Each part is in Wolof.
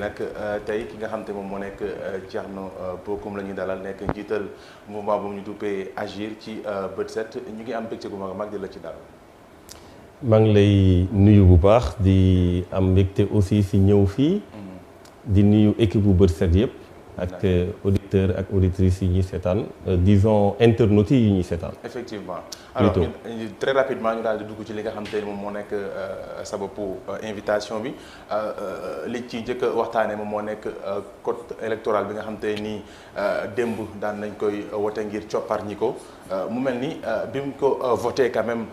nag tey ki nga xam te moom moo nekk Thierno Bocoum la ñuy dalal nekk njiital mouvement bu ñu duppee Agir ci bët set ñu ngi am mbégte gu mag a mag di la ci dalal. maa ngi lay nuyu bu baax di am mbégte aussi si ñëw fii. di nuyu équipe bu bët set yëpp. ak auditeurs ak auditrices yi ñuy seetaan disons internautes yi ñuy seetaan. effectivement alors très rapidement ñu daal di dugg ci li nga xam te ne moom moo nekk sababu invitation bi li ci njëkk a waxtaanee moom moo nekk code électoral bi nga xam te nii démb daan nañ koy wote ngir coppar ñi ko mu mel ni bi mu ko voté quand même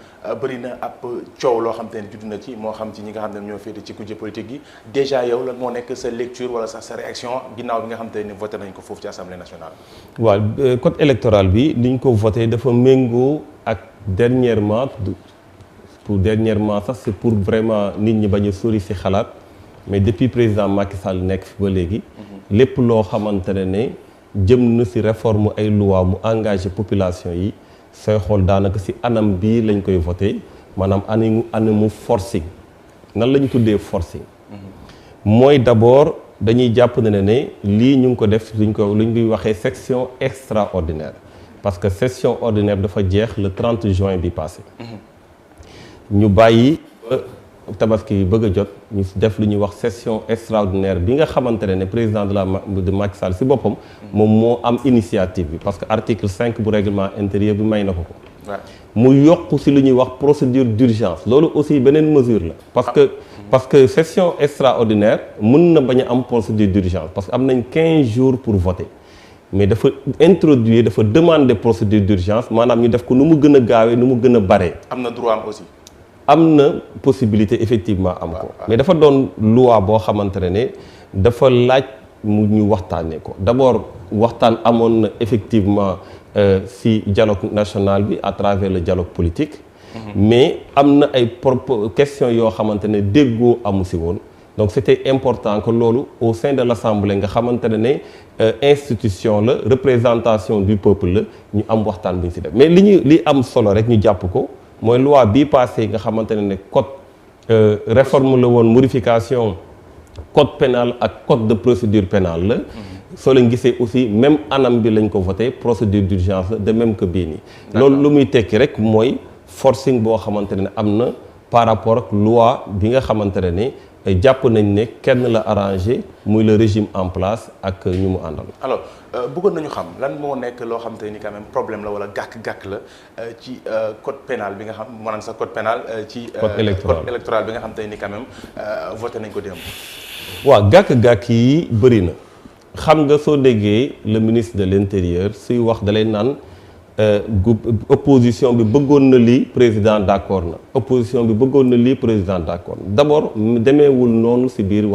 bëri na ab coow loo xam te ne judd na ci moo xam ci ñi nga xam ne ñoo féete ci kujje politique gi déjà yow lan moo nekk sa lecture wala sax sa réaction ginnaaw bi nga xam te ne voté nañ ko foofu ci assemblée nationale. waaw code électoral bi liñ ko voté dafa méngoo ak dernièrement sax c'est pour vraiment nit ñi bañ a sori ci xalaat mais depuis président Macky Sall nekk fi ba léegi. lépp loo xamante ne jëm na ci réforme ay loi mu engagé population yi sooy xool daanaka ci anam bii lañ koy voté maanaam anamu forcing nan la ñu tuddee forcing. mooy d'abord. dañuy jàpp ne lii ñu ngi ko def lu ñuy waxee session extraordinaire parce que session ordinaire dafa jeex le 30 juin bi passé ñu bàyyi ba tabaski bëgg a jot ñu def lu ñuy wax session extraordinaire bi nga xamante ne président de Macky Sall ci boppam moom moo am initiative bi parce que article 5 bu règlement intérieur bi may na ko mu yokk ci lu ñuy wax procédure d'urgence loolu aussi beneen mesure la parce que session extraordinaire mën na bañ a am procédure d'urgence parce que am nañ 15 jours pour voter mais dafa demander procédure d'urgence maanaam ñu def ko nu mu gën a gaawee nu mu gën a baree. am na droit am aussi. am na possibilité effectivement am ko mais dafa doon loi boo xamante ne dafa laaj mu ñu waxtaanee ko d'abord waxtaan amoon na effectivement ci dialogue national bi à travers le dialogue politique. mais am na ay questions yoo xamante ne déggoo amu si woon donc c'était important que loolu au sein de l'Assemblée nga xamante ne institution la représentation du peuple la ñu am waxtaan bi ñu si def mais li am solo rek ñu jàpp ko mooy loi bii passé nga xamante ne code réforme la woon modification code pénal ak code de procédure pénale la soo leen gisee aussi même anam bi lañ ko voté procédure d'urgence la de même que bii nii loolu lu muy tekki rek mooy forcing boo xamante ne am na par rapport ak loi bi nga xamante ne jàpp nañ ne kenn la arrangé muy le régime en place ak ñu mu àndal. alors bëggoon nañu xam lan moo nekk loo xamante ni quand même problème la wala gàkk-gàkk la ci code pénal bi nga xam maanaam sa code pénal ci. code électoral bi nga xamante ni quand même voté nañ ko démb. waaw gàkk-gàkk yi bëri na xam nga soo déggee le ministre de l'intérieur suy wax dalay naan. opposition bi bëggoon na lii président d'accord na opposition bi bëggoon na lii président d'accord na d'abord demeewul noonu ci biir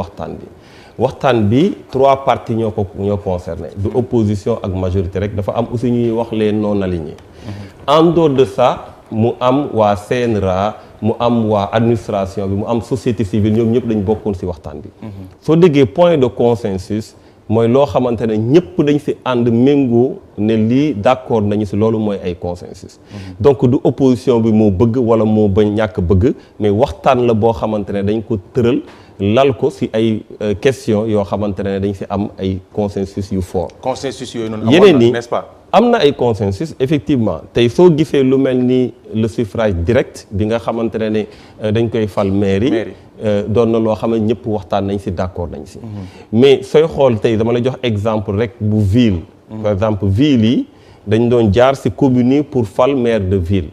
waxtaan bi 3 partis ñoo concerné du opposition ak majorité rek dafa am aussi ñuy wax les non alignés en dehors de ça mu am waa CNRA mu am waa administration bi mu am société civile ñoom ñëpp dañ bokkoon ci waxtaan bi soo déggee point de consensus mooy loo xamante ne ñëpp dañ ci ànd méngoo ne lii d'accord nañu ci loolu mooy ay consensus donc du opposition bi moo bëgg walla moo bañ ñàkk bëgg mais waxtaan la boo xamante ne dañ ko tëral lal ko ci ay questions yoo xamante ne dañ ci am ay consensus yu fort. consensus yooyu noonu yeneen ni n'est-ce pas. am na ay consensus effectivement tey soo gisee lu mel ni le suffrage direct bi nga xamante ne dañ koy fal mairie. doon na loo xam ne ñëpp waxtaan nañ ci d'accord nañ ci. mais sooy xool tey dama la jox exemple rek bu ville. par exemple ville yi dañ doon jaar ci communes yi pour fal maire de ville.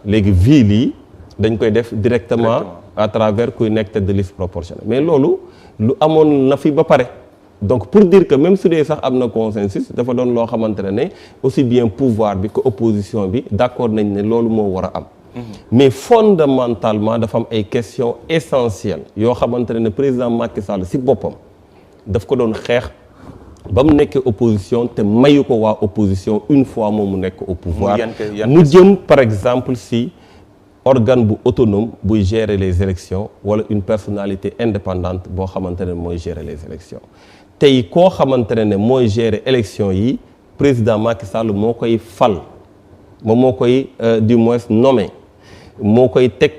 léegi ville yi dañ koy def directement à travers kuy nekk tête de liste proportionnelle mais loolu lu amoon na fi ba pare. donc pour dire que même su dee sax am na consensus dafa doon loo xamante ne aussi bien pouvoir bi que opposition bi d'accord nañ ne loolu moo war a am. mais fondamentalement dafa am ay questions essentielles yoo xamante ne président Macky Sall ci boppam daf ko doon xeex ba mu nekkee opposition te mayu ko waa opposition une fois moom mu nekk au pouvoir mu jëm par exemple ci organe bu autonome buy gérer les élections wala une personnalité indépendante boo xamante ne mooy gérer les élections tey koo xamante ne mooy gérer élections yi président Macky Sall moo koy fal moom moo koy du moins nommé moo koy teg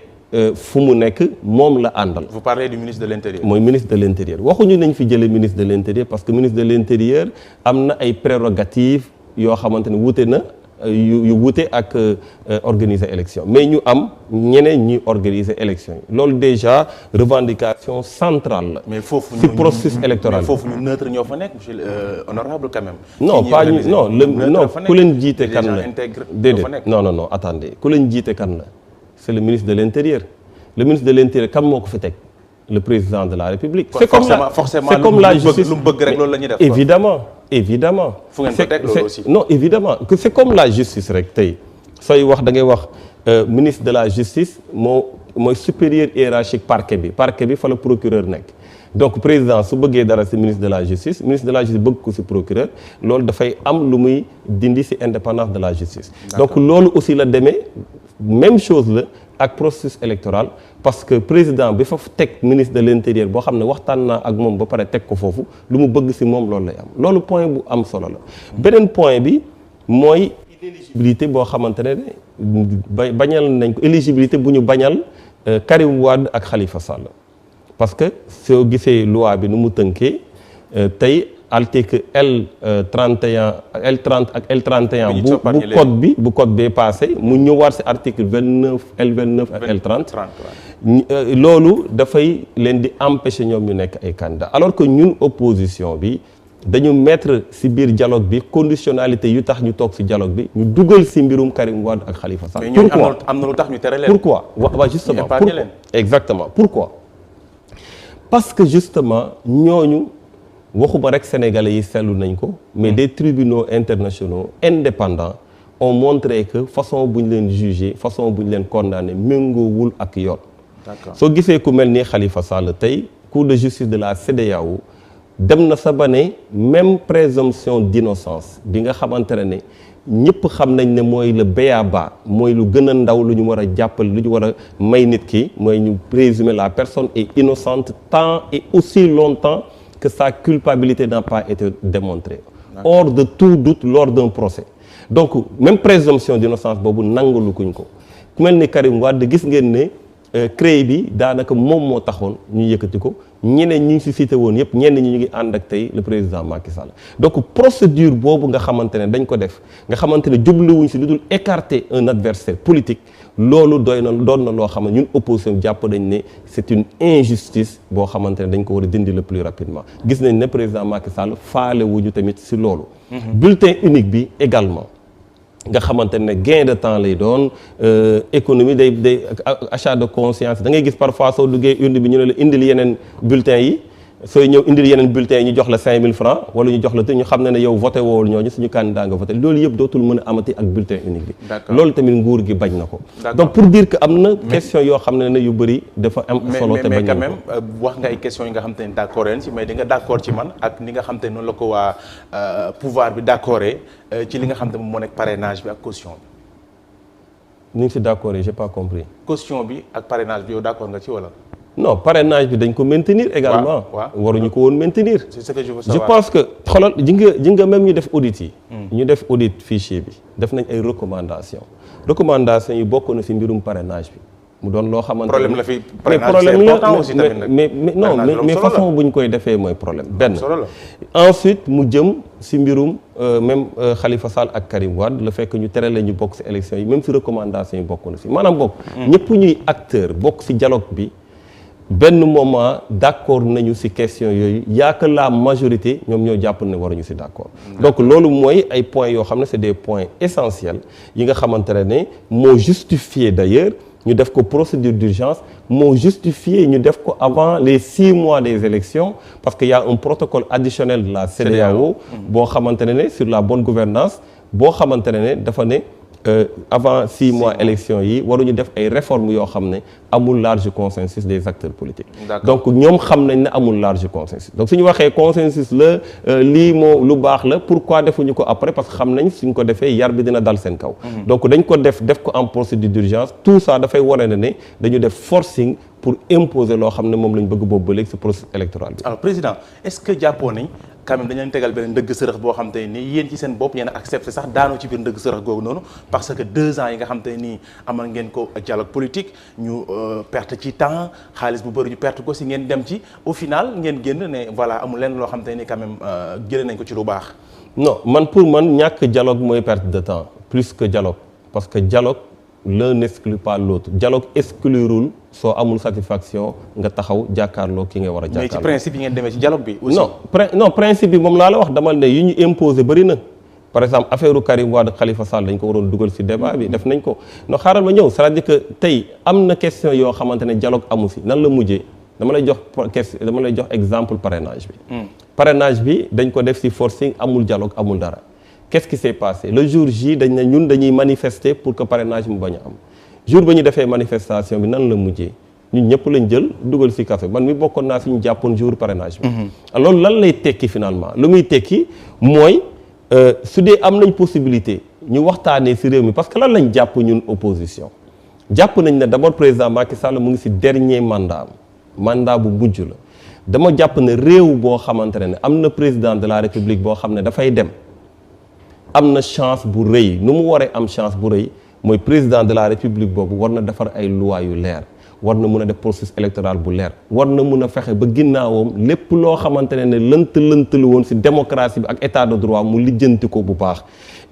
fu mu nekk moom la àndal. Vous parlez du ministre de l'Intérieur. mooy ministre de l'Intérieur waxuñu nañ fi jëlee ministre de l'Intérieur parce que ministre de l'Intérieur am na ay prérogatives yoo xamante ne wute na yu wute ak organiser élection mais ñu am ñeneen ñuy organiser élection yi loolu déjà revendication centrale la. mais foofu ci processus électoral mais foofu ñu neutre ñoo fa nekk monsieur honorable quand même. non pas ñu non ku leen jiite kan la déedéet non attendez ku leen jiite kan la c'est le ministre de l'Intérieur le ministre de l'Intérieur kan moo ko fi teg le président de la République. c'est comme la justice lu mu bëgg rek loolu la ñuy def. évidemment fu ngeen ko teg loolu aussi. non évidemment que c'est comme la justice rek tey sooy wax da ngay wax ministre de la justice mooy supérieur hiérarchique parquet bi fa la procureur nekk donc président su bëggee dara ci ministre de la justice bëgg ko ci procureur loolu dafay am lu muy dindi ci indépendance de la justice. donc loolu aussi la demee même chose la ak processus électoral parce que président bi fa teg ministre de l'Intérieur boo xam ne waxtaan naa ak moom ba pare teg ko foofu lu mu bëgg ci moom loolu lay am loolu point bu am solo la. beneen point bi mooy inéligibilité boo xamante ne bañal nañ ko éligibilité bu ñu bañal Karim Wade ak Khalifa Sall parce que soo gisee loi bi nu mu tënkee tey article L31 L30 ak L31 bu code bee passé mu ñëwaat ci article 29 L29 ak L30 loolu dafay leen di empêcher ñoom ñu nekk ay candidats alors que ñun opposition bi dañu mettre ci biir dialogue bi conditionnalité yu tax ñu toog ci dialogue bi ñu dugal ci mbirum Karim Wade ak Khalifa Sall. pourquoi am na lu tax ñu tere leen. pourquoi waaw justement exactement pourquoi parce que justement ñooñu waxuma rek sénégalais yi seetlu nañ ko mais des tribunaux internationaux indépendants ont montré que façon bu ñu leen juger façon bu ñu leen condamner méngoowul ak yoon. soo gisee ku mel ni Khalifa Sall tey cour de justice de la CEDEAO dem na sa ba ne même présomption d'innocence bi nga xamante ne ñëpp xam nañ ne mooy le b.a.-ba mooy lu gën a ndaw lu ñu war a jàppale lu ñu war a may nit ki mooy ñu présumer la personne est innocente tant et aussi longtemps que sa culpabilité n'a pas été démontrée hors de tout doute lors d'un procès donc même présomption d'innocence boobu nangalu kuñ ko ku mel ni Karim Wade gis ngeen ne CREI bi daanaka moom moo taxoon ñu yëkkati ko ñeneen ñi ngi ci cité woon yëpp ñenn ñi ñu ngi ànd ak tey le président Macky Sall donc procédure boobu nga xamante ne dañ ko def nga xamante ne jubluwuñ ci lu dul écarter un adversaire politique loolu doon na loo xam ne ñun opposition jàpp nañ ne c'est une injustice boo xamante ne dañ ko war a dindi le plus rapidement gis nañ ne président Macky Sall faale wuñu tamit ci loolu. bulletin unique bi également nga xamante ne gain de temps lay doon économie day achat de conscience da ngay gis parfois soo duggee urne bi ñu ne la indil yeneen bulletins yi sooy ñëw indil yeneen bulletins yi ñu jox la 5000 francs wala ñu jox la te ñu xam ne yow voté woowul ñooñu suñu candidat nga voté loolu yëpp dootul mën a amati ak bulletin unique bi. loolu tamit nguur gi bañ na ko. donc pour dire que am na question yoo xam ne yu bëri dafa am solo te bañ na ko mais quand même wax nga ay questions yi nga xam te ne d'accord leen ci mais di nga d'accord ci man ak ni nga xam te ne noonu la ko waa pouvoir bi d'accordé ci li nga xam te moom moo nekk parrainage bi ak caution bi. ni nga ci d'accord j'ai pas compris. caution bi ak parrainage bi yow d'accord nga ci wala. non parrainage bi dañ ko maintenir également. waruñu ko woon maintenir. c'est ce que je veux savoir. je pense que xoolal ji nga même ñu def audit yi. ñu def audit fichier bi def nañ ay recommandations yi bokk na ci mbirum parrainage bi mu doon loo xamante problème la fi mais façon bu ñu koy defee mooy problème benn. ensuite mu jëm ci mbirum même Khalifa Sall ak Karim Wade le fait que ñu tere la ñu bokk ci élection yi même ci recommandations yi bokk na ci maanaam bokk. ñëpp ñuy acteur bokk ci dialogue bi. benn moment d'accord nañu ci question yooyu yaa que la majorité ñoom ñoo jàpp ne waruñu ci d'accord donc loolu mooy ay points yoo xam ne c'est des points essentiels yi nga xamante ne moo justifié d'ailleurs ñu def ko procédure d'urgence moo justifié ñu def ko avant les 6 mois des élections parce que y a un protocole additionnel de la CEDEAO boo xamante ne sur la bonne gouvernance boo xamante ne dafa ne avant 6 mois élection yi waruñu def ay réformes yoo xam ne amul large consensus des acteurs politiques. donc ñoom xam nañ ne amul large consensus donc suñu waxee consensus la lii moo lu baax la pourquoi defuñu ko après parce que xam nañ suñ ko defee yar bi dina dal seen kaw. donc dañ ko def ko en procédure d'urgence tout ça dafay wane ne dañu def forcing pour imposer loo xam ne moom lañ bëgg boobu ba léegi ci processus électoral bi. alors président est-ce que jàppoo nañ quand même dañu leen tegal benn ndëgg sërëx boo xam te nii yéen ci seen bopp yéen a accepté sax daanoo ci biir ndëgg sërëx googu noonu parce que 2 ans yi nga xam te nii amal ngeen ko dialogue politique ñu perte ci temps xaalis bu bëri ñu perte ko si ngeen dem ci au final ngeen génn ne voilà amul lenn loo xam te ni quand même jëlee nañ ko ci lu baax. non man pour man ñàkk dialogue mooy perte de temps plus que dialogue parce que dialogue l'un n'exclut pas l'autre dialogue exclurul soo amul satisfaction nga taxaw jàkkaarloo ki nga war a jàkkaarloo. mais ci principe yi ngeen demee ci dialogue bi. aussi non principe bi moom laa la wax dama ne yi ñu imposé bëri na par exemple affaire Karim Wade Khalifa Sall dañ ko waroon dugal ci débat bi def nañ ko no xaaral ma ñëw c'est-à-dire que tey am na question yoo xamante ne dialogue amu ci nan la mujjee dama lay jox exemple parrainage bi. parrainage bi dañ ko def ci forcing amul dialogue amul dara. Qu'est-ce qui s'est passé le jour J dañ ne ñun dañuy manifester pour que parrainage mu bañ a am jour ba ñu defee manifestation bi nan la mujjee ñun ñëpp lañ jël dugal ci café man mi bokkoon naa ci ñu jàppoon jour parrainage bi. loolu lan lay tekki finalement lu muy tekki mooy su dee am nañ possibilité ñu waxtaanee ci réew mi parce que lan lañ jàpp ñun opposition jàpp nañ ne d'abord président Macky Sall mu ngi ci dernier mandat bu mujj la dama jàpp ne réew boo xamante ne am na président de la république boo xam ne dafay dem. am na chance bu rëy nu mu waree am chance bu rëy mooy président de la république boobu war na defar ay loi yu leer war na mun a def processus électoral bu leer war na mun a fexe ba ginnaawam lépp loo xamante ne lënt lu woon ci démocratie bi ak état de droit mu lijjanti ko bu baax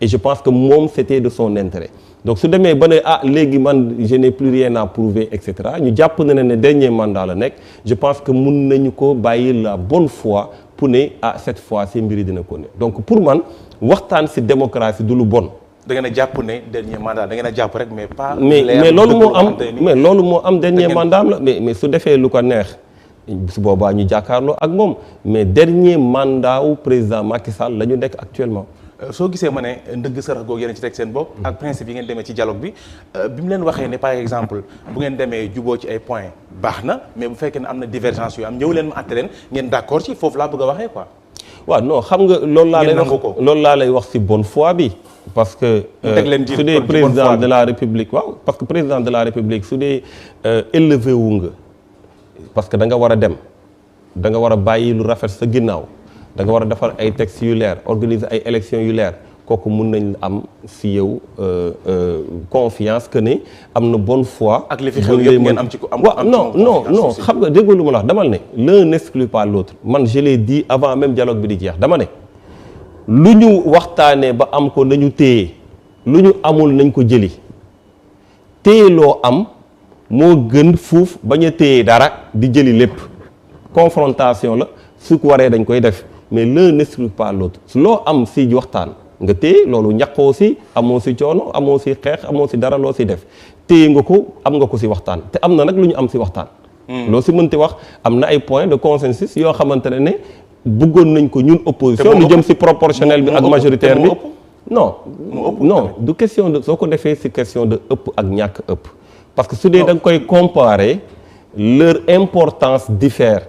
et je pense que moom c'était de son intérêt donc su demee ba ne léegi man je n'ai plus rien à prouver et cetera ñu jàpp na ne dernier mandat la nekk je pense que mun nañu ko bàyyi la bonne foi pour ne cette fois ci mbiri dina ko ne donc pour man waxtaan ci démocratie du lu bon. da ngeen a jàpp ne dernier mandat da ngeen a jàpp rek mais pas. mais loolu moo am dernier mandat am la mais su defee lu ko neex su boobaa ñu jàkkaarloo ak moom mais dernier mandat wu président Macky Sall la ñu nekk actuellement. soo gisee ma ne ndëgg sarax googu yéen ci teg seen bopp. ak principe yi ngeen demee ci dialogue bi bi mu leen waxee ne par exemple bu ngeen demee juboo ci ay points baax na mais bu fekkee ne am na divergence yu am ñëw leen ma àtte leen ngeen d'accord ci foofu laa bëgg a waxee quoi. waaw non xam nga loolu laa lay wax ci bonne foi bi parce que su dee président de la république waaw parce que président de la république su dee élevé wu nga parce que da nga war a dem da nga war a bàyyi lu rafet sa ginnaaw da nga war a defar ay textes yu leer organiser ay élections yu leer kooku mun nañ am ci yow confiance que ne am na bonne foi. ak li fi xew yëpp ngeen am ci ko am non xam nga déggoo lu ma la wax damal ne l'un n'exclut pas l'autre man je l'ai dit avant même dialogue bi di jeex dama ne lu ñu waxtaanee ba am ko nañu téye lu ñu amul nañ ko jëli téye loo am moo gën fuuf bañ a téye dara di jëli lépp confrontation la su ko waree dañ koy def mais l'un n'exclut pas l'autre su loo am ci waxtaan. nga téye loolu ñaqoo ci amoo ci coono amoo ci xeex amoo ci dara loo ci def téye nga ko am nga ko ci waxtaan te am na nag lu ñu am ci waxtaan. loo ci mënti wax am na ay points de consensus yoo xamante ne bëggoon nañ ko ñun opposition. lu jëm ci proportionnel bi ak majoritaire bi. non du question de soo ko defee ci question de ëpp ak ñàkk ëpp. parce que su dee da nga koy comparer leur importance diffère.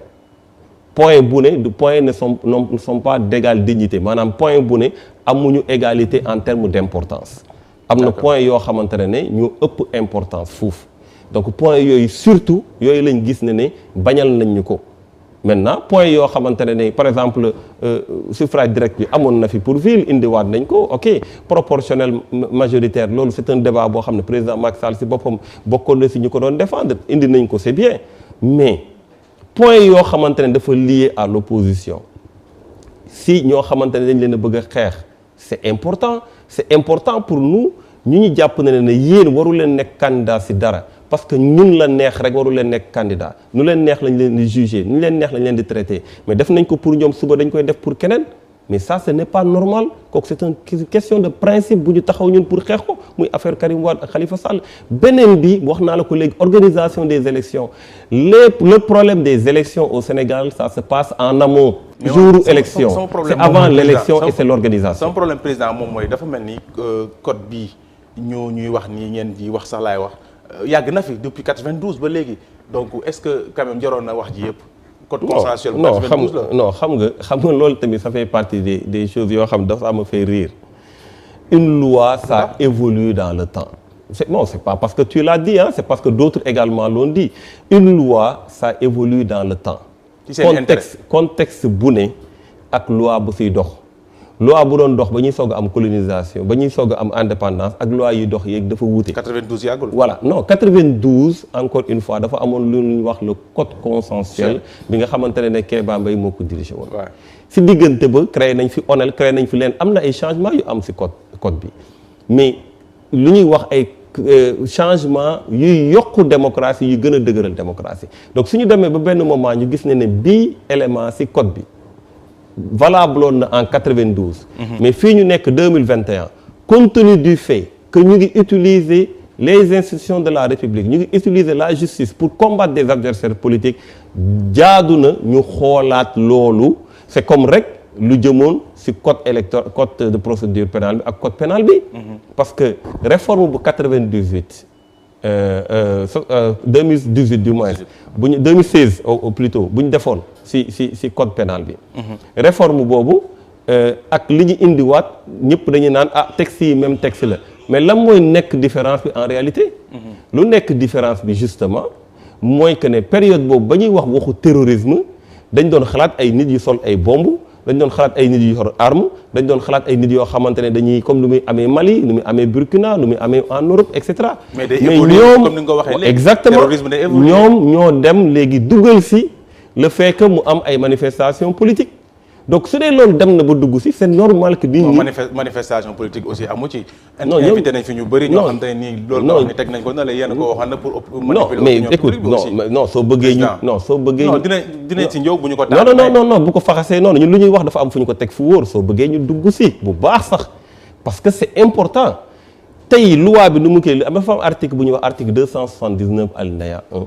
point bu ne du point ne sont pas d'égale dignité maanaam point bu ne amuñu égalité en termes d'importance am na point yoo xamante ne ñu ëpp importance fuuf donc point yooyu surtout yooyu lañ gis ne bañal nañ ñu ko maintenant point yoo xamante ne par exemple suffrage direct bi amoon na fi pour ville indiwaat nañ ko ok proportionnel majoritaire loolu c'est un débat boo xam ne président Macky Sall ci boppam bokkoon na ci ñu ko doon défendre indi nañ ko c'est bien mais point yoo xamante ne dafa lié à l'opposition si ñoo xamante ne dañ leen a bëgg a xeex c'est important pour nous ñu jàpp ne yéen waru leen nekk candidat ci dara parce que ñun la neex rek waru leen nekk candidat nu leen neex lañ leen di juger nu leen neex lañ leen di traiter mais def nañ ko pour ñoom suba dañ koy def pour keneen mais ça ce n'est pas normal kooku c'est une question de principe bu ñu taxaw ñun pour xeex ko muy affaire Karim Wade ak Khalifa Sall beneen bi wax naa la ko léegi organisation des élections le problème des élections au Sénégal ça se passe en amont jouru élection c'est avant l'élection et c'est l'organisation son problème président moom mooy dafa mel ni code bii ñuy wax nii ngeen di wax sax laay wax yàgg na fi depuis 92 ba léegi donc est-ce que quand même jaroon na wax ji yëpp code consensuel non xam nga loolu tamit ça fait partie des choses yoo xam dafa me fait rire une loi ça évolue dans le temps c'est pas parce que tu l'as dit c'est parce que d'autres également l'ont dit une loi ça évolue dans le temps contexte bu ne ak loi bu siy dox loi bu doon dox ba ñuy soog a am colonisation ba ñuy soog a am indépendance ak loi yi dox yeeg dafa wuute. 92 yàggul. voilà non 92 encore une fois dafa amoon lu ñuy wax le code consensuel bi nga xamante ne Kéba Mbaye moo ko dirigé woon. si diggante ba créé nañ fi ONEL créé nañ fi leen am na ay changements yu am si code bi mais lu ñuy wax ay changement yuy yokku démocratie yu gën a dëgëral démocratie donc suñu demee ba benn moment ñu gis ne bii élément si code bi valable woon na en 92. mais fii ñu nekk 2021 compte tenu du fait que ñu ngi utiliser les institutions de la République ñu ngi utiliser la justice pour combattre des adversaires politiques jaadu na ñu xoolaat loolu c'est comme rek lu jëmoon ci code code de procédure pénale bi ak code pénal bi. parce que réforme bu 98 2018 du moins bu ñu 2016 au plutôt bu ñu defoon ci code pénal bi. réforme boobu ak li ñu indiwaat ñëpp dañuy naan texte yi même texte la mais lan mooy nekk différence bi en réalité. lu nekk différence bi justement mooy que ne période boobu ba ñuy wax waxu terrorisme dañ doon xalaat ay nit yu sol ay bomb dañ doon xalaat ay nit yu yor arme dañ doon xalaat ay nit yoo xamante ne dañuy comme lu muy amee Mali lu muy amee Burkina lu muy amee en Europe et cetera. mais ñoom comme ni nga ko waxee léegi exactement ñoom ñoo dem léegi dugal ci le fait que mu am ay manifestations politiques donc su dee loolu dem na ba dugg ci c'est normal que. manifestation politique aussi amu ci. non invité nañ fi ñu bëri ñoo xam te nii loolu wax ni teg nañ ko na la yéen ko waxoon na pour. non mais écoute non soo bëggee ñu non soo bëggee. non dinañ ci ñëw bu ñu ko. non bu ko faxasee noonu ñun lu ñuy wax dafa am fu ñu ko teg fu wóor soo bëggee ñu dugg ci bu baax sax parce que c'est important tey loi bi nu mu kii dafa am article bu ñuy wax article 279 alinéa 1.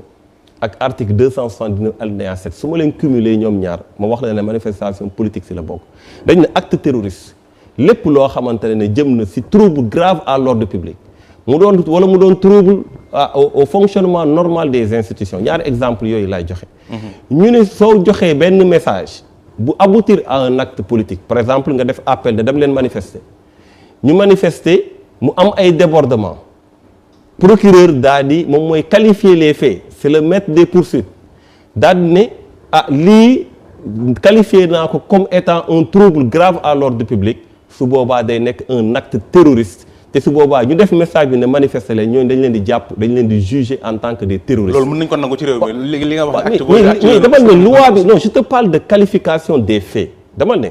ak article 279 alinéa 7 su ma leen cumuler ñoom ñaar ma wax la ne manifestation politique ci la bokk dañ ne acte terroriste lépp loo xamante ne jëm na ci trouble grave à l'ordre public mu doon trouble au fonctionnement normal des institutions ñaari exemple yooyu laay joxe. ñu ne soo joxee benn message bu aboutir à un acte politique par exemple nga def appel de dem leen manifester ñu manifester mu am ay débordements procureur daal di moom mooy qualifier les faits. c'est le maître des poursuites daal di ne lii qualifié naa ko comme étant un trouble grave à l'ordre public su boobaa day nekk un acte terroriste te su boobaa ñu def message bi ne manifester leen ñooñu dañ leen di jàpp dañ leen di juger en tant que des terroristes. loolu mën nañu ko nangu ci réew mi li nga wax. mais dama ne loi bi non je te parle de qualification des faits dama ne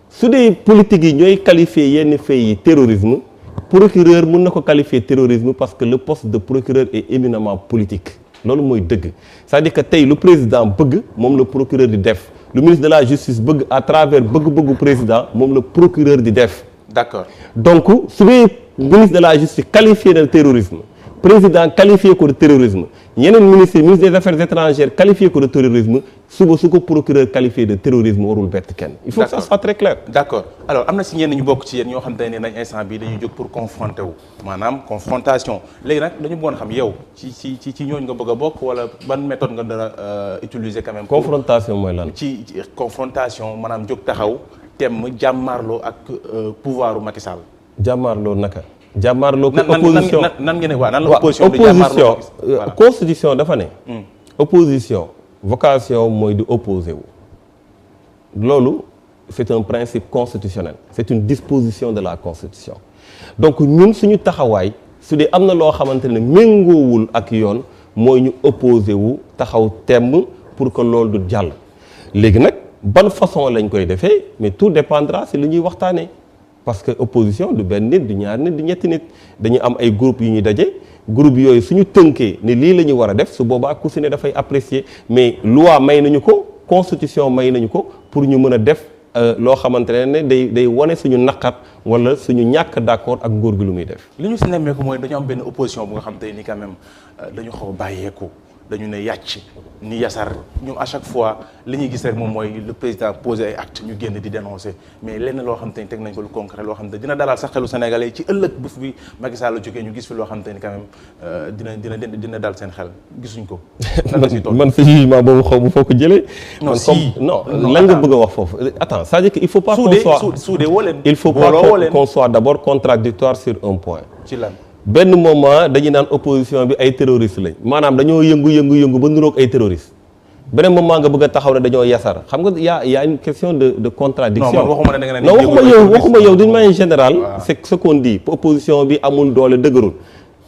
su dee politique yi ñooy qualifier yenn faits yi terrorisme procureur mën na ko qualifier terrorisme parce que le poste de procureur est éminemment politique. loolu mooy dëgg c'est-à-dire que tey lu président bëgg moom la procureur di def lu ministre de la justice bëgg à travers bëgg-bëggu président moom la procureur di def. d'accord donc su dee ministre de la justice qualifié de terrorisme président qualifié ko de terrorisme yeneen ministre des affaires étrangères qualifié ko de terrorisme suba su ko procureur qualifié de terrorisme warul bett kenn. il faut que ça soit très clair. d'accord alors am na si ñenn ñu bokk ci yéen ñoo xam te ne nañ instant bii dañuy jóg pour confronter wu maanaam confrontation léegi nag dañu bëggoon xam yow ci ñooñu nga bëgg a bokk wala ban méthode nga dana utiliser quand même. confrontation mooy lan. ci confrontation maanaam jóg taxaw temm jàmmaarloo ak pouvoiru Macky Sall. jàmmaarloo naka. jàmmaarloo ko opposition nan ngeen ne waaw nan la opposition di jàmmaarloo constitution dafa ne. opposition vocation mooy di opposer wu. loolu c'est un principe constitutionnel c'est une disposition de la constitution donc ñun suñu taxawaay su dee am na loo xamante ne méngoowul ak yoon mooy ñu opposer wu taxaw temm pour que loolu du jàll. léegi nag ban façon lañ koy defee mais tout dépendra si li ñuy waxtaanee. parce que opposition du benn nit du ñaar nit du ñetti nit dañu am ay groupe yu ñuy daje groupe yooyu suñu tënkee ne lii la ñu war a def su boobaa ku si ne dafay apprécier mais loi may nañu ko constitution may nañu ko pour ñu mën a def loo xamante ne day wane suñu naqar wala suñu ñàkk d'accord ak nguur gi lu muy def. li ñu si nemmeeku mooy dañu am benn opposition bu nga xam te ni quand même dañu xaw a bàyyeeku dañu ne yàcc ni yasar ñoom à chaque fois li ñuy gis rek moom mooy le président posé ay actes ñu génn di dénoncer mais lenn loo xam te ni teg nañ ko lu concret loo xam te dina dalal sax xelu sénégalais ci ëllëg bu fi Macky Sall la jógee ñu gis fi loo xam te ni quand même dina dal seen xel gisuñ ko. man sa jugement boobu xaw ma foo ko jëlee. non lan nga bëgg a wax foofu. attends c'est-à-dire que il faut pas qu'on soit d'abord contradictoire sur un point. ci lan. benn moment dañuy naan opposition bi ay terroristes lañ maanaam dañoo yëngu ba niroog ay terroristes beneen moment nga bëgg a taxaw ne dañoo yasar xam nga y a une question de contradiction. non man waxuma ne da nga non waxuma yow d'une manière générale. c'est ce qu'on dit opposition bi amul doole dëgërul.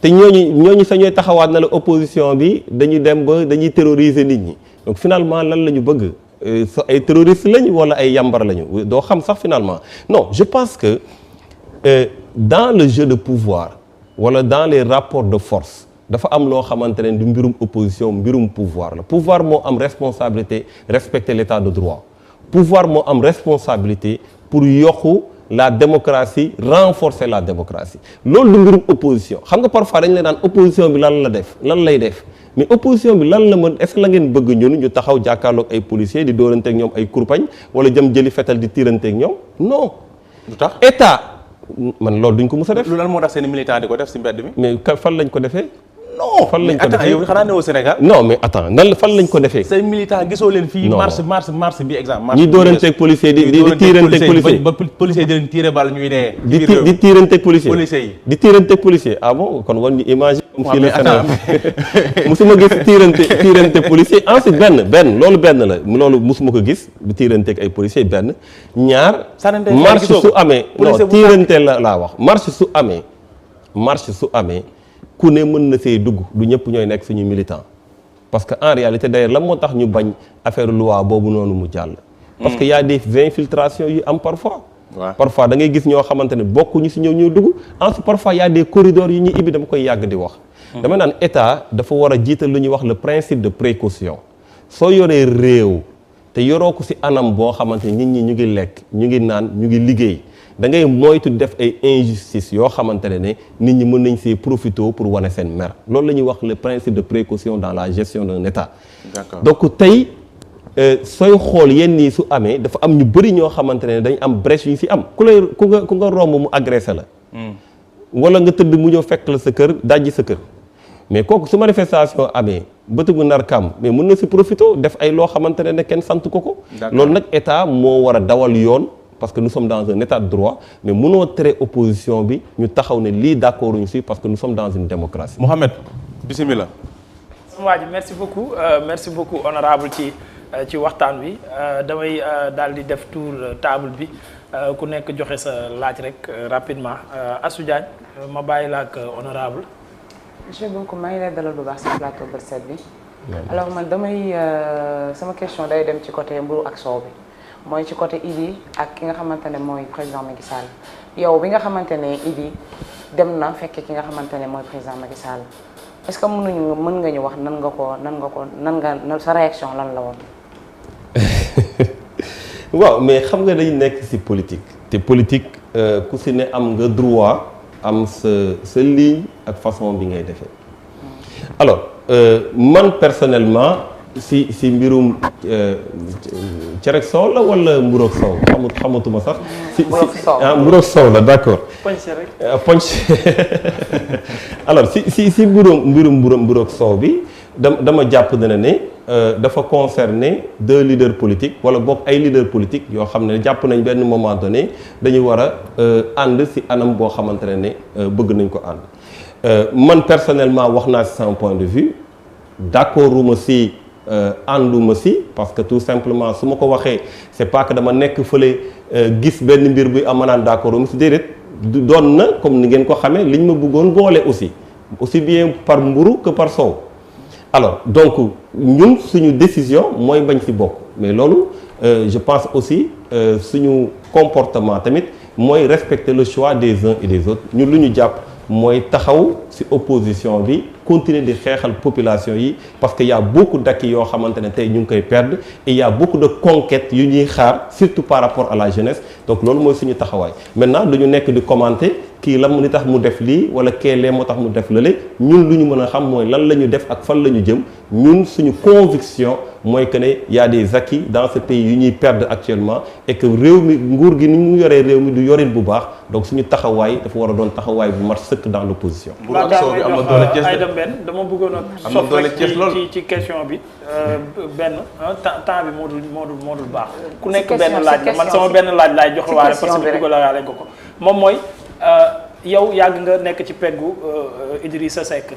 te ñooñu sañooy taxawaat na la opposition bi dañuy dem ba dañuy terroriser nit ñi donc finalement lan la ñu bëgg ay terroristes lañu wala ay yambar lañu doo xam sax finalement non je pense que dans le jeu de pouvoir wala dans les rapports de force dafa am loo xamante ne du mbirum opposition mbirum pouvoir la pouvoir moo am responsabilité respecter l'état de droit pouvoir moo am responsabilité pour yokku la démocratie renforcer la démocratie loolu du mbirum opposition xam nga parfois dañu leen naan opposition bi lan lay def mais opposition bi lan la mën est-ce que la ngeen bëgg ñun ñu taxaw jàkkaarloog ay policiers di dóoranteeg ñoom ay kurpañ wala jëm jëli fetal di tiiranteeg ñoom non. lu tax état man loolu duñ ko mës a def. lu lan moo tax seen militant di ko def ci mbedd mi. mais fan lañ ko defee. non fan lañ ko defee yow xanaa ne au Sénégal. non mais attends fan lañ ko defee. say militant gisoo leen fii. marche bi exemple. ñi dóoranteeg policier di tiiranteeg policier ba policier di leen tiire bal ñuy dee. di tiiranteeg policier policier yi di tiiranteeg policier ah bon kon war ñu imaginer. fii la Sénégal musuma gis tiirante policier ensuite benn loolu musuma ko gis bu tiiranteeg ay policier benn ñaar. marche su amee non tiirante laa wax marche su amee. ku ne mën na see dugg du ñëpp ñooy nekk suñu militant parce que en réalité d'ailleurs la moo tax ñu bañ affaire loi boobu noonu mu jàll. parce que y a des infiltrations yu am parfois. parfois da ngay gis ñoo xamante ne bokkuñu si ñëw dugg ensuite parfois y a des corridors yu ñuy ibbi dama koy yàgg di wax. dama naan état dafa war a jiital lu ñuy wax le principe de précaution soo yoree réew te yoroo ko si anam boo xamante ne nit ñi ñu ngi lekk ñu ngi naan ñu ngi liggéey. da ngay moytu def ay injustice yoo xamante ne nit ñi mën nañ see profité pour wane seen mer loolu la ñuy wax le principe de précaution dans la gestion d'un état. D'accord. Donc tey sooy xool yenn yi su amee dafa am ñu bëri ñoo xamante ne dañ am brèche yu ñu si am ku nga romb mu agressé la. wala nga tëdd mu ñëw fekk la sa kër dajji sa kër mais kooku su manifestation amee bëtugu nar kam mais mën na si profité def ay loo xamante ne kenn sant ko. loolu nag état moo war a dawal yoon. parce que nous sommes dans un état de droit mais mënoo tere opposition bi ñu taxaw ne lii d'accord uñu si parce que nous sommes dans une démocratie. Mohamed bismillah. sama waa ji merci beaucoup honorable ci waxtaan wi damay daal di def tour table bi ku nekk joxe sa laaj rek rapidement Assou Diagne ma bàyyi la ak honorable. monsieur Bocoum maa ngi lay dalal bu baax si plateau bët set bi. alors man damay sama question day dem ci côté mburu ak soow bi. mooy ci côté Idi ak ki nga xamante ne mooy président Macky Sall yow bi nga xamante ne Idi dem na fekkee ki nga xamante ne mooy président Macky Sall est-ce que mën nga ñu wax nan nga sa réaction lan la woon. waaw mais xam nga dañu nekk ci politique te politique ku ci ne am nga droit am sa ligne ak façon bi ngay defee alors man personnellement. si mbirum cere soow la wala mburoog soow xamatuma sax. mburoog soow la d'accord. ponche rek. ponche alors si mbirum mburoog soow bi dama jàpp ne dafa concerner deux leaders politiques wala boog ay leaders politiques yoo xam ne jàpp nañ benn moment donné dañu war a ànd si anam boo xamante ne bëgg nañ ko ànd man personnellement wax naa si sama point de vue d'accorduma si. ànduma si parce que tout simplement su ma ko waxee c'est pas que dama nekk fële gis benn mbir buy am naan d'accord mu si déedéet doon na comme ni ngeen ko xamee liñ ma bëggoon boole aussi bien par mburu que par soow alors donc ñun suñu décision mooy bañ si bokk mais loolu je pense aussi suñu comportement tamit mooy respecter le choix des uns et des autres ñun lu ñu jàpp mooy taxaw ci opposition bi continuer di xeexal population yi parce que y a beaucoup d'acquis yoo xamante ne tey ñu ngi koy perdre et y a beaucoup de conquêtes yu ñuy xaar surtout par rapport à la jeunesse donc loolu mooy suñu taxawaay maintenant du ñu nekk di commenter kii la mu li tax mu def lii wala keelee moo tax mu def lële ñun lu ñu mën a xam mooy lan la ñu def ak fan la ñu jëm ñun suñu conviction mooy que ne y a des acquis dans ce pays yu ñuy perdre actuellement et que réew mi nguur gi ni mu yoree réew mi du yorin bu baax donc suñu taxawaay dafa war a doon taxawaay bu mat sëkk dans l'opposition. bu ak soo bi am na doole Thiès dama bëggoon a sof rek ci question bi benn temps bi moo dul baax ku nekk benn laaj la man sama benn laaj laay jox waale parce que dugalaale ko moom mooy yow yàgg nga nekk ci peggu Idrissa Seck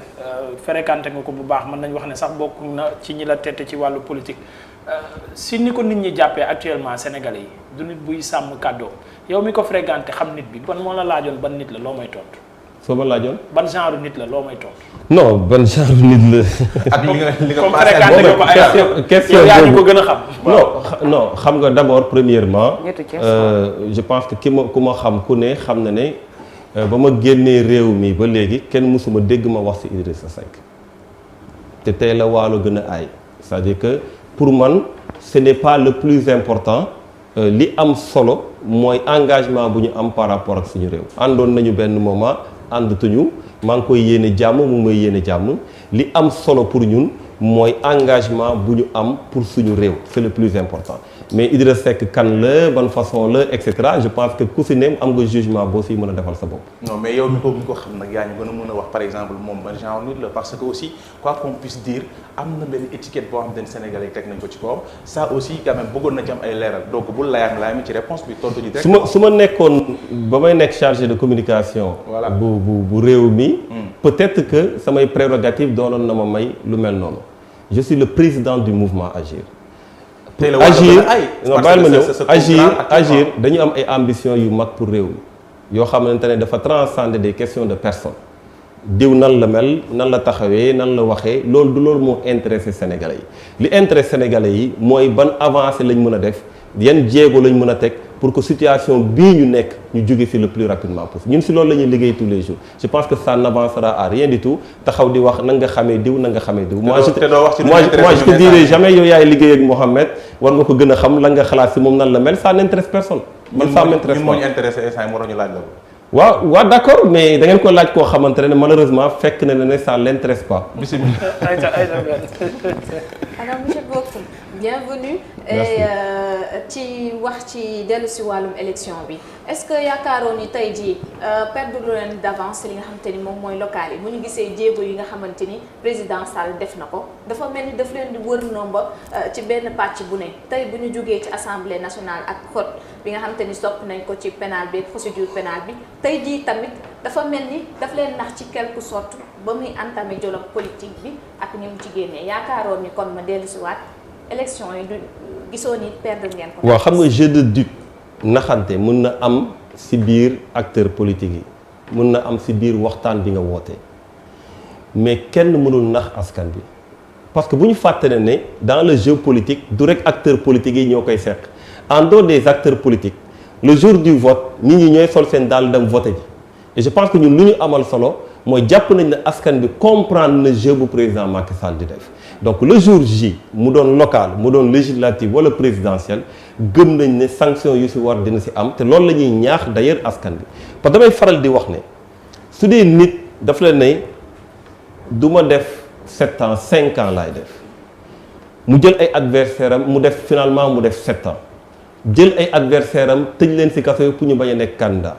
fréquenté nga ko bu baax mën nañu wax ne sax bokk na ci ñi la tette ci wàllu politique si ni ko nit ñi jàppee actuellement Sénégalais yi du nit buy sàmm kàddoo yow mi ko fréquenté xam nit bi ban moo la laajoon ban nit la loo may tontu. soo ma laajoon. ban genre nit la loo may tontu. non ban genre nit la. ak li nga comme fréquenté nga ko ay question yow yaa ñu ko gën a xam. non xam nga d'abord premièrement. je pense que ku ma xam ku ne xam na ne. ba ma génnee réew mi ba léegi kenn mësuma dégg ma wax ci Idrissa Seck te tey la waalo gën a aay c'est-à-dire que pour man ce n'est pas le plus important li am solo mooy engagement bu ñu am par rapport ak suñu réew àndoon nañu benn moment àndatuñu maa ngi koy yéene jàmm mu may yéene jàmm li am solo pour ñun mooy engagement bu ñu am pour suñu réew c'est le plus important mais Idrissa Seck kan la ban façon la et cetera je pense que ku si ne am nga jugement boo si mën a defal sa bopp. non mais yow mi ko xam nag yaa ñu gën a mën a wax par exemple moom ban genre nit la parce que aussi quoi qu'on puisse dire am na benn étiquette boo xam ne Sénégalais yi teg nañ ko ci kawam ça aussi quand même bëggoon na ci am ay leeral donc bul layaam ci réponse bi tontu ji direct. su ma nekkoon ba may nekk chargé de communication. voilà bu réew mi. peut-être que samay prérogatives doonoon na ma may lu mel noonu je suis le président du mouvement Agir. Agir non bàyyil ma ñëw Agir dañu am ay ambition yu mag pour réew mi yoo xamante ne dafa transcender des questions de personne diw nan la mel nan la taxawee nan la waxee loolu du loolu moo intéressé Sénégalais yi li intéressé Sénégalais yi mooy ban avancée lañ mën a def yan jéego lañ mën a teg pour que situation bii ñu nekk ñu jóge fi le plus rapidement possible ñun si loolu la ñuy liggéey tous les jours je pense que ça n'avancera à rien du tout taxaw di wax na nga xamee diw na nga xamee diw moi je te dirai jamais yow yaay liggéey ak Mohamed war nga ko gën a xam la nga xalaat si moom nan la mel ça n'intéresse personne man ça m'intéresse pas moo ñu intéressé instant moo ñu laaj la ko waaw d'accord mais da ngeen ko laaj koo xamante ne malheureusement fekk na ne ça l'intéresse pas. bisimilah. alors monsieur Bocoum bienvenue. Merci. Et ci wax ci dellu si wàllum élection bi est-ce que yaakaaroon ni tey jii perdre lu leen d'avance li nga xamante ni moom mooy local yi bu ñu gisee jéego yi nga xamante ni président Sall def na ko dafa mel ni daf leen di wër nomba ci benn pàcc bu ne tey bu ñu jógee ci assemblée nationale ak code bi nga xamante ni sopp nañ ko ci pénal bi procédure pénale bi tey jii tamit dafa mel ni daf leen nax ci quelque sorte ba muy entamé dialogue politique bi ak ni mu ci génnee yaakaaroon ni kon ma dellu si waat élection yi du gisoo ni perdre ngeen ko. waaw xam nga jeu de dupe naxante mën na am ci biir acteur politique yi mën na am ci biir waxtaan bi nga woote mais kenn mënul nax askan bi parce que bu ñu fàtte ne dans le jeu politique du rek acteur politique yi ñoo koy seq en dehors des acteurs politiques le jour du vote nit ñi ñooy sol seen daal dem voter ji et je pense que ñun lu ñu amal solo mooy jàpp nañ ne askan bi comprendre na jeu bu président Macky Sall di def donc le jour J mu doon local mu doon législative wala présidentielle gëm nañ ne sanction yu ci war dina ci am te loolu la ñuy ñaax d'ailleurs askan bi parce que damay faral di wax ne su dee nit daf la ne du ma def 7 ans 5 ans laay def mu jël ay adversaire am mu def finalement mu def 7 ans jël ay adversaire am tëj leen ci kaso pour ñu bañ a nekk candidat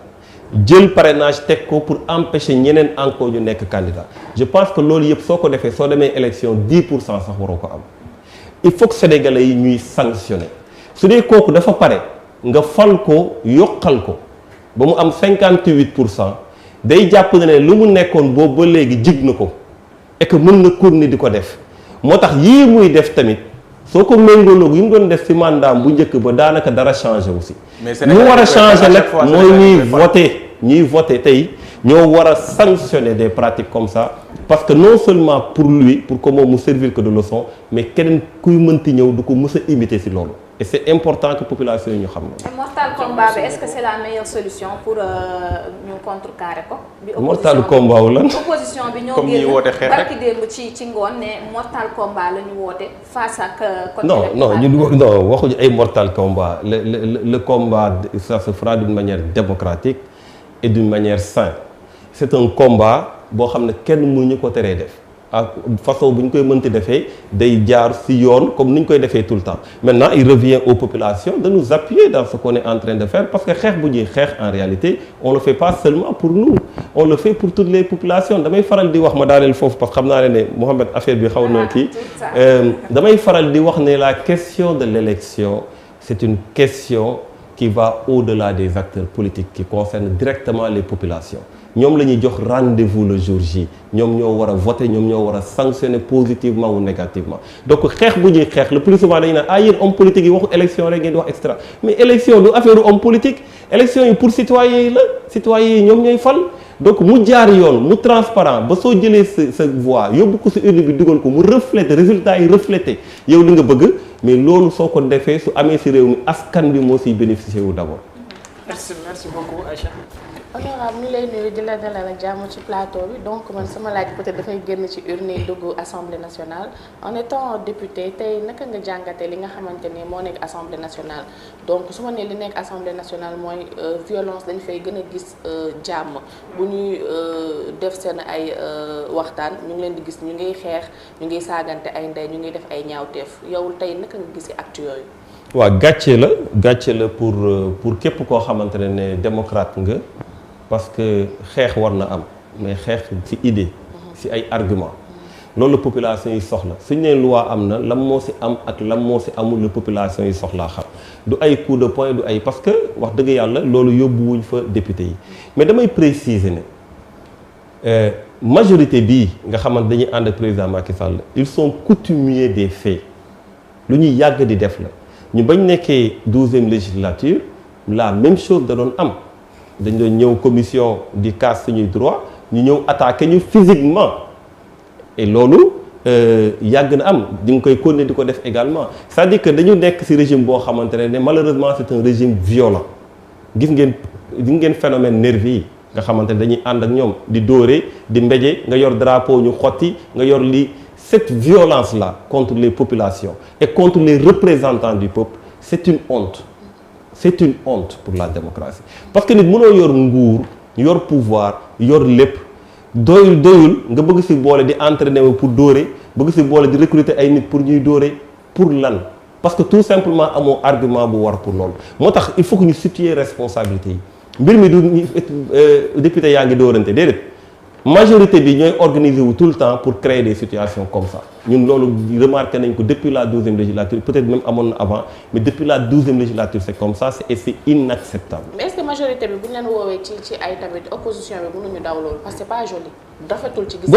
jël parrainage teg ko pour empêcher ñeneen encore ñu nekk candidat je pense que loolu yëpp soo ko defee soo demee élection 10% sax waroo ko am il faut que sénégalais yi ñuy sanctionner su dee kooku dafa pare nga fal ko yokkal ko ba mu am 58% day jàpp ne lu mu nekkoon boobu ba léegi jig na ko et que mën na continuer di ko def moo tax yii muy def tamit soo ko méngaloog yi mu doon def ci mandat bu njëkk ba daanaka dara changé aussi ñu war a changé nag mooy ñuy voté tey ñoo war a sanctionner des pratiques comme ça parce que non seulement pour lui pour que moom mu servir que de leçon mais keneen kuy mënti ñëw du ko mës a imiter ci loolu et c'est important que population yi ñu xam na. mortal combat bi est-ce que c'est la meilleure solution pour ñu contrecarrer ko. mortal combat wu lan. opposition bi ñoo génn barki démb ci ngoon ne mortal combat la ñu woote face ak. non waxuñu ay mortal combat le combat ça se fera d'une manière démocratique et d'une manière saine c'est un combat boo xam ne kenn mënuñu ko teree def. ak façon bu ñu koy mënti defee day jaar ci yoon comme ni ñu koy defee tout le temps maintenant il revient aux populations de nous appuyer dans ce qu'on est en train de faire parce que xeex bu ñuy xeex en réalité on le fait pas seulement pour nous on le fait pour toutes les populations damay faral di wax ma daaneel foofu parce que xam naa ne Mohamed affaire bi xaw na kii damay faral di wax ne la question de l'élection c'est une question qui va au-delà des acteurs politiques qui concerne directement les populations ñoom la ñuy jox rendez-vous le jour J ñoom ñoo war a voter ñoom ñoo war a sanctionner positivement ou négativement donc xeex bu ñuy xeex le plus souvent dañu naan yéen homme politique yi waxu élection rek ngeen di wax extra mais élection du affaire homme politique élection yi pour citoyens yi la citoyens yi ñoom ñooy fal donc mu jaar yoon mu transparent ba soo jëlee sa voix yóbbu ko si urne bi dugal ko mu refléter résultat yi refléter yow li nga bëgg mais loolu soo ko defee su amee si réew mi askan bi moo siy bénéficier wu d'abord. merci beaucoup Aïcha. honorable ñu lay nuyu di la dalal ak jàmm ci plateau bi donc man sama laaj peut-être dafay génn ci urne yi dugg assemblée nationale en étant député tey naka nga jàngatee li nga xamante ne moo nekk assemblée nationale donc su ma nee li nekk assemblée nationale mooy violence dañ fay gën a gis jàmm bu ñuy def seen ay waxtaan ñu ngi leen di gis ñu ngiy xeex ñu ngiy saagante ay ndey ñu ngi def ay ñaawteef yow tey naka nga gisee acte yooyu. waaw gàcce la pour képp koo xamante ne démocrate nga. parce que xeex war na am mais xeex ci idée ci ay argument loolu la population yi soxla suñ nee loi am na lan moo ci am ak lan moo ci amul la population yi soxlaa xam du ay coup de poing du ay parce que wax dëgg yàlla loolu yóbbuwuñ fa député yi mais damay préciser ne majorité bii nga xamante dañuy ànd ak président Macky Sall ils sont coutumiers des faits lu ñuy yàgg di def la ñu bañ nekkee 12e législature la même chose da doon am dañ doon ñëw commission di casse suñuy droit ñu ñëw attaquer ñu physiquement et loolu yàgg na am di nga koy continuer di ko def également c'est-à-dire que dañu nekk ci régime boo xamante ne malheureusement c'est un régime violent gis ngeen phénomène nervi yi nga xamante ne dañuy ànd ak ñoom di dóore di mbéje nga yor drapeau ñu xotti nga yor lii cette violence là contre les populations et contre les représentants du peuple c'est une honte. C'est une honte pour la démocratie parce que nit mënoo yor nguur yor pouvoir yor lépp doyul nga bëgg ci boole di entraîner pour dóore bëgg ci boole di recruter ay nit pour ñuy dóore pour lan parce que tout simplement amoo argument bu war pour loolu moo tax il faut que ñu situer responsabilité yi mbir mi du député yaa ngi dóorante déedéet majorité bi ñooy organiser wu tout le temps pour créer des situations comme ça ñun loolu remarqué nañ ko depuis la 12e législature peut-être même amoon na avant mais depuis la 12e législature c'est comme ça et c'est inacceptable. mais est-ce que majorité bi bu ñu leen woowee ci ay tamit opposition bi mënuñu daw loolu parce que c'est pas joli rafetul ci gis.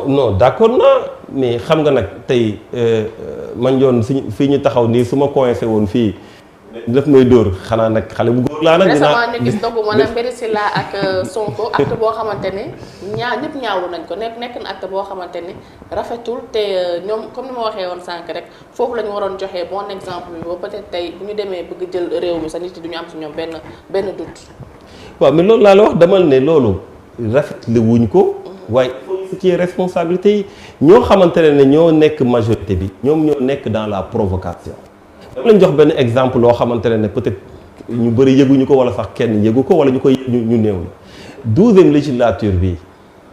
non d'accord naa mais xam nga nag tey man yoon fii ñu taxaw nii su ma coincé woon fii. daf may dóor xanaa nag xale bu góor laa nag. récemment ñu gis dogu ma ne Mbéri Sylla ak Sonko acte boo xamante ne ñëpp ñaawlu nañ ko nekk na acte boo xamante ne rafetul te ñoom comme ni ma waxee woon sànq rek foofu la ñu waroon joxee bon exemple bi ba peut-être tey bu ñu demee bëgg jël réew mi sax nit yi du ñu am ci ñoom benn doute. waaw mais loolu laa la wax damal ne loolu rafetlu wuñ ko. waaye ci responsabilité yi ñoo xamante ne ñoo nekk majorité bi ñoom ñoo nekk dans la provocation. dama lañ jox benn exemple loo xamante ne peut-être ñu bëri yëguñu ko wala sax kenn yëgu ko wala ñu koy ñu néew la 12e législature bi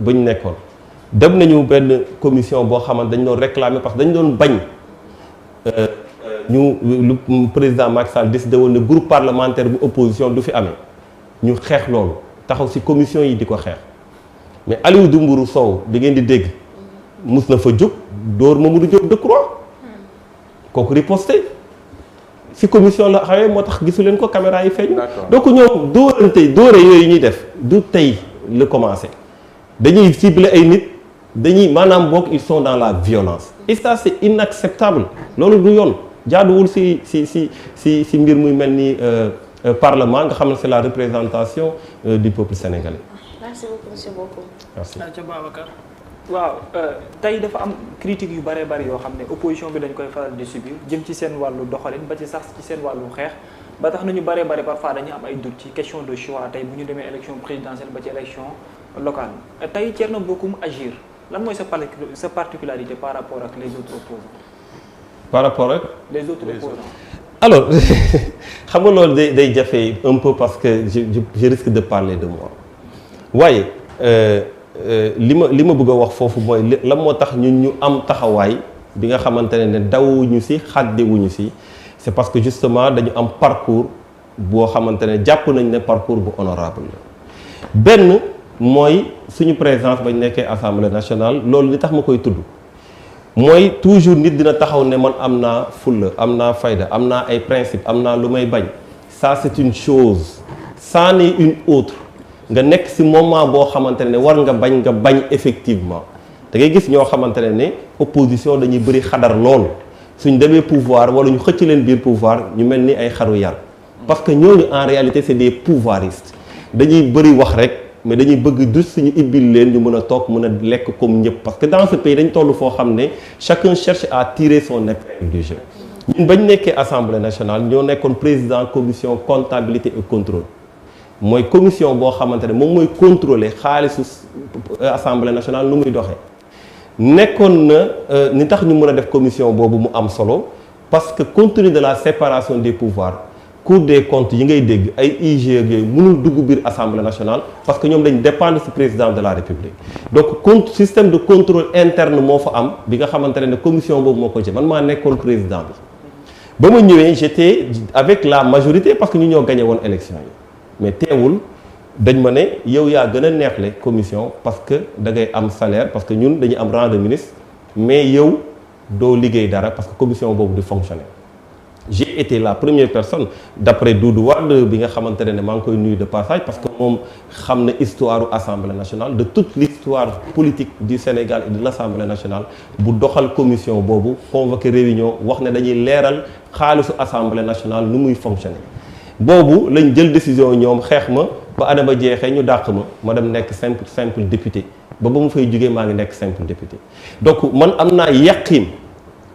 ba ñu nekkoon dem nañu benn commission boo xamante dañ doon réclamer parce que dañ doon bañ lu président Macky Sall décidé woon ne groupe parlementaire bu opposition du fi amee ñu xeex loolu taxaw ci commission yi di ko xeex mais Aliou Dembourou Sow bi ngeen di dégg mus na fa jóg dóor Mamadou Diop Decroix kooku riposté ci commission la xawee moo tax gisu leen ko caméra yi feeñ. donc ñoom dóore yooyu ñuy def du tey la commencé dañuy cibler ay nit dañuy maanaam boog ils sont dans la violence et ça c'est inacceptable loolu du yoon jaaduwul ci mbir muy mel ni parlement nga xam ne c'est la représentation du peuple sénégalais. merci beaucoup monsieur Bocoum. merci. waaw tey dafa am critique yu bëree bëri yoo xam ne opposition bi dañ koy faral di subir jëm ci seen wàllu doxalin ba ci sax ci seen wàllu xeex ba tax nañu bëree bëri parfois dañu am ay doute ci question de choix tey bu ñu demee élection présidentielle ba ci élection locale tey Thierno Bocoum agir lan mooy sa particularité par rapport ak les autres opposants par rapport ak les autres opposants alors xam nga loolu day jafe un peu parce que je risque de parler de moi waaye li ma bëgg a wax foofu mooy la moo tax ñu am taxawaay bi nga xamante ne dawuñu ci xàddewuñu ci c'est parce que justement dañu am parcours boo xamante ne jàpp nañ ne parcours bu honorable la benn mooy suñu présence bañ nekkee assemblée nationale loolu li tax ma koy tudd mooy toujours nit dina taxaw ne man am naa fulla am naa fayda am naa ay principe am naa lu may bañ ça c'est une chose c'en est une autre nga nekk ci moment boo xamante ne war nga bañ effectivement da ngay gis ñoo xamante ne opposition dañuy bëri xadar lool suñ demee pouvoir wala ñu xëcc leen biir pouvoir ñu mel ni ay xaru yar parce que ñooñu en réalité c'est des pouvoiristes dañuy bëri wax rek mais dañuy bëgg dus suñu ibbil leen ñu mën a toog mën a lekk comme ñëpp parce que dans ce pays dañ toll foo xam ne chacun cherche à tirer son épingle du jeu ñun bañ nekkee assemblée nationale ñoo nekkoon président commission comptabilité et contrôle mooy commission boo xamante ne moom mooy contrôler xaalisu assemblée nationale nu muy doxee nekkoon na ni tax ñu mën a def commission boobu mu am solo parce que compte tenu de la séparation des pouvoirs Cour des comptes yi ngay dégg ay IGE yooyu mënul dugg biir assemblée nationale parce que ñoom dañ dépendre ci président de la république donc système de contrôle interne moo fa am bi nga xamante ne commission boobu moo ko jël man maa nekkoon président bi ba ma ñëwee j'étais avec la majorité parce que ñu ñoo gagné woon élection yi mais teewul dañ ma ne yow yaa gën a neexle commission parce que da ngay am salaire parce que ñun dañuy am rang de ministre mais yow doo liggéey dara parce que commission boobu du fonctionner. J'ai été la première personne d'après Doudou Wade bi nga xamante ne maa ngi koy nuyu de passage parce que moom xam na histoire Assemblée nationale de toute l'histoire politique du Sénégal et de l'Assemblée nationale bu doxal commission boobu convoqué réunion wax ne dañuy leeral xaalisu Assemblée nationale nu muy fonctionner boobu lañ jël décision ñoom xeex ma ba année ba jeexee ñu dàq ma dem nekk simple député ba mu fay jógee maa ngi nekk simple député donc man am naa yaqin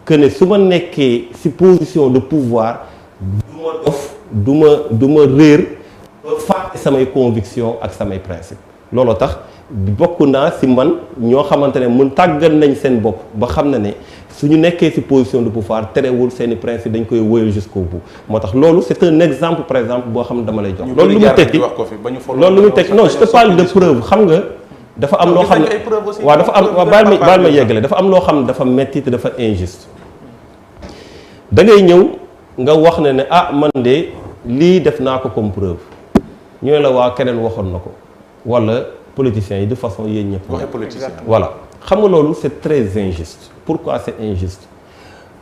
que ne su ma nekkee ci position de pouvoir du ma dof du ma réer ba fàtte samay conviction ak samay principe looloo tax bokk naa ci man ñoo xamante ne mun tàggat nañ seen bopp ba xam na ne su ñu nekkee ci position de pouvoir terewul seeni principe dañ koy wóyal jusqu'au bout moo tax loolu c'est un exemple par exemple boo xam ne dama lay jox loolu lu mu tekki loolu lu mu tekki non je te parle de preuve xam nga dafa am loo xam ne waaw dafa am waaw baal ma yeggale dafa am loo xam ne dafa metti te dafa injuste da ngay ñëw nga wax ne ah man de lii def naa ko comme preuve ñu ne la waa keneen waxoon na ko wala politiciens yi de façon yéen ñëpp voilà xam nga loolu c'est très injuste pourquoi c'est injuste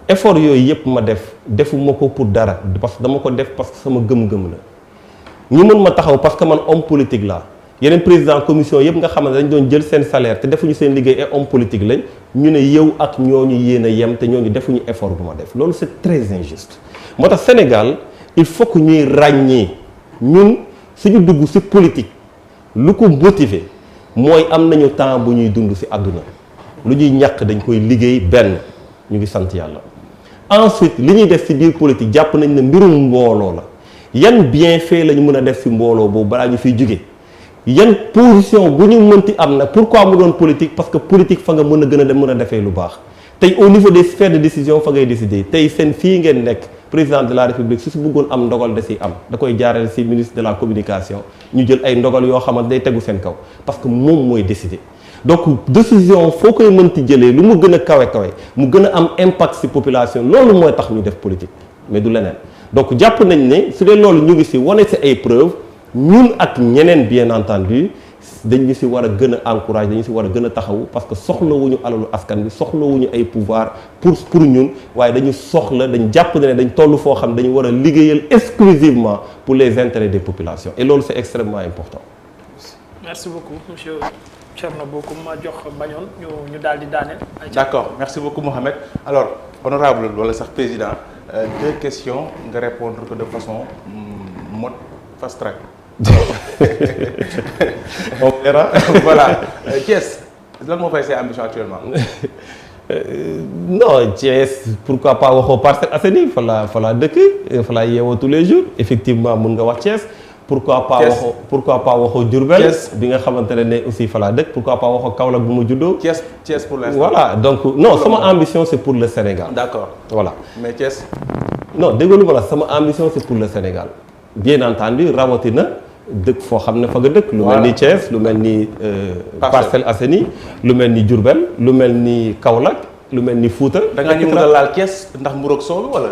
effort yooyu yëpp ma defuma ko pour dara parce que dama ko def parce que sama gëm-gëm la ñu mën ma taxaw parce que man homme politique laa yeneen président commission yëpp nga xam ne dañ doon jël seen salaire te defuñu seen liggéey et homme politique lañ ñu ne yow ak ñooñu yéen a yem te ñooñu defuñu effort bu ma def loolu c'est très injuste moo tax Sénégal il faut que ñuy ràññee ñun suñu dugg ci politique lu ko motiver mooy am nañu temps bu ñuy dund ci àdduna lu ñuy ñàkk dañ koy liggéey benn ñu ngi sant yàlla ensuite li ñuy def ci biir politique jàpp nañ ne mbirum mbooloo la yan bienfait la ñu mën a def ci mbooloo boobu balaa ñu fiy jóge yan position bu ñu mënti am nag pourquoi mu doon politique parce que politique fa nga mën a gën a dem mën a defee lu baax tey au niveau des sphères de décision fa ngay décider tey seen fii ngeen nekk président de la république su bëggoon am ndogal da ciy am da koy jaarale ci ministre de la communication ñu jël ay ndogal yoo xamante day tegu seen kaw parce que moom mooy décider donc décision foo koy mënti jëlee lu mu gën a kawe mu gën a am impact ci population loolu mooy tax ñu def politique mais du leneen donc jàpp nañ ne su dee loolu ñu ngi ci wane ci ay preuves ñun ak ñeneen bien entendu dañu ci war a gën a encourager dañu ci war a gën a taxawu parce que soxlawuñu alalu askan bi soxlawuñu ay pouvoir pour ñun waaye dañu soxla dañ jàpp ne dañ toll foo xam dañu war a liggéeyal exclusivement pour les intérêts des populations et loolu c'est extrêmement important. Merci beaucoup monsieur Thierno Bocoum ma jox bañoon ñu daal di daaneel. D'accord, merci beaucoup Mohamed. Alors honorable wala sax président deux questions nga répondre que de façon mode fast track. On verra. Voilà Thiès lan moo fay say ambition actuellement. Non Thiès pourquoi pas waxoo Parcelles Assainies fa la dëkk fa la yeewoo tous les jours effectivement mun nga wax Thiès. pourquoi pas waxoo Diourbel bi nga xamante ne aussi fa la dëkk pourquoi pas waxoo Kaolack bu ma juddoo. Thiès pour l'instant. Voilà donc non sama ambition c'est pour le Sénégal. D'accord voilà. Mais Thiès. non déggoolu ma la sama ambition c'est pour le Sénégal bien entendu rawatina dëkk foo xam ne fa nga dëkk. lu mel ni Thiès lu mel ni. Parcelles Assainies lu mel ni Diourbel lu mel ni Kaolack. lu mel ni Fouta. da nga ñu mën a laal Thiès ndax mbuur ak soow wala.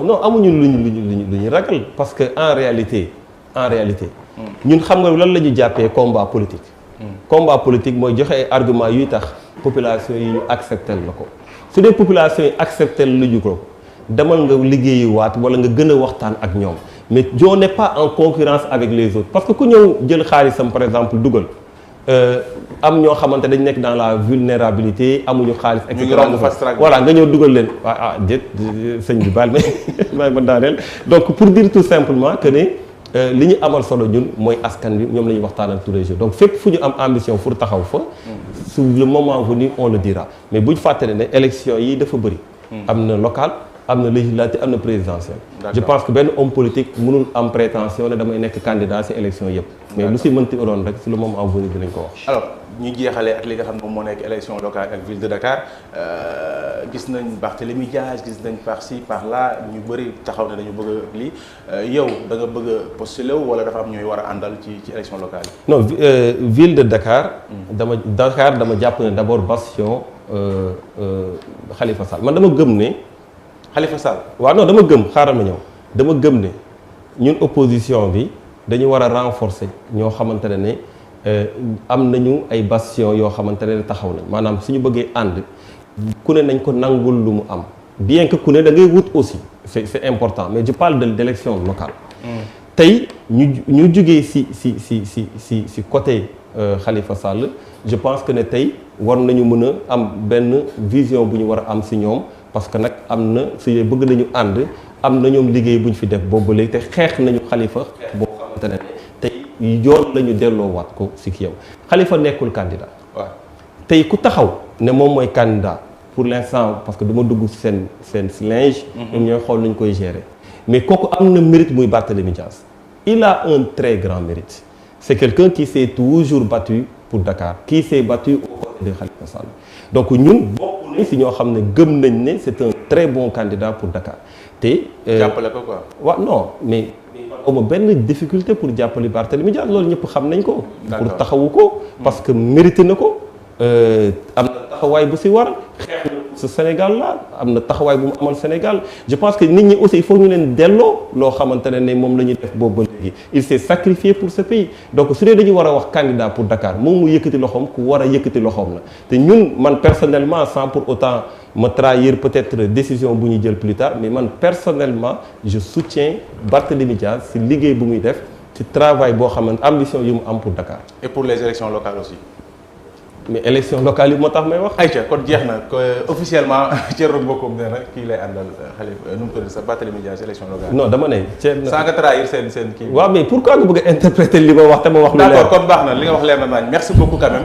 non amuñu lu ñu ragal parce que en réalité ñun xam nga lan la ñu jàppee combat politique. combat politique mooy joxe ay arguments yuy tax population yi ñu accepter la ko su dee population yi accepter lu ñu ko demal nga liggéeyi waat wala nga gën a waxtaan ak ñoom mais on n'est pas en concurrence avec les autres parce que ku ñëw jël xaalisam par exemple dugal am ñoo xamante dañ nekk dans la vulnérabilité amuñu xaalis et cetera voilà nga ñëw dugal leen déet sëñ bi baal ma daaneel donc pour dire tout simplement que ne li ñu amal solo ñun mooy askan bi ñoom la ñuy waxtaanal tous les jours donc fépp fu ñu am ambition pour taxaw fa sur le moment venu on le dira mais bu ñu fàttali ne élection yi dafa bëri am na local am na législative am na présidentielle je pense que benn homme politique mënul am prétention ne damay nekk candidat ci élection yëpp mais lu ci mënti doon rek sur le moment venu dinañ ko wax alors ñu jeexalee ak li nga xam ne moom moo nekk élection locale ak ville de Dakar gis nañ Barthélémy Dias gis nañ par ci par là ñu bëri taxaw ne dañu bëgg a lii yow da nga bëgg a postuler wala dafa am ñooy war a àndal ci élection locale yi non ville de Dakar dama jàpp ne d'abord bastion Khalifa Sall man dama gëm ne Khalifa Sall waaw non dama gëm xaaral ma ñëw dama gëm ne ñun opposition bi dañu war a renforcer ñoo xamante ne am nañu ay bastion yoo xamante ne taxaw nañ maanaam suñu bëggee ànd ku ne nañ ko nangul lu mu am bien que ku ne da ngay wut aussi c'est important mais je parle de d'élection locale tey ñu jugee si côté Khalifa Sall je pense que ne tey war nañu mën a am benn vision bu ñu war a am si ñoom parce que nag am na su bëgg nañu ànd am na ñoom liggéey bu ñu fi def boobu léegi te xeex nañu Khalifa xeex boo xamante ne tey yoon la ñu delloowaat ko si ki yow Khalifa nekkul candidat waaw tey ku taxaw ne moom mooy candidat pour l'instant parce que du ma dugg seen linge ñoom ñooy xool nañu koy gérer mais kooku am na mérite muy Barthélémy Dias il a un très grand mérite c'est quelqu'un qui s'est toujours battu pour Dakar qui s'est battu au côté de Khalifa Sall donc ñun bokk nañ si ñoo xam ne gëm nañ ne c'est un très bon candidat pour Dakar te jàppale ko quoi waaw non mais awma benn difficulté pour jàppale Barthélémy Dias loolu ñëpp xam nañ ko pour taxawu ko parce que mérité na ko am na taxawaay bu si war xeex na ce Sénégal la am na taxawaay bu mu amal Sénégal je pense que nit ñi aussi il faut ñu leen delloo loo xamante ne moom la ñuy def boobu ba léegi il s'est sacrifié pour ce pays donc su dee dañu war a wax candidat pour Dakar moom mu yëkkati loxoom ku war a yëkkati loxoom la te ñun man personnellement sans pour autant me trahir peut-être décision bu ñu jël plus tard mais man personnellement je soutiens Barthélémy Dias si liggéey bu muy def ci travail boo xamante ambition yu mu am pour Dakar. et pour les élections locales aussi. mais élection locale yi moo tax may wax. ayca kon jeex na officiellement Thierno Bocoum nee na kii lay àndal Khalifa nu mu tudd sax Barthélémy Dias élection locale. non dama ne Thierno. sans nga trahir seen kii. waaw mais pourquoi nga bëgg a interpréter li ma wax te ma wax. lu leer d'accord kon baax na li nga wax leer na nañ merci beaucoup quand même.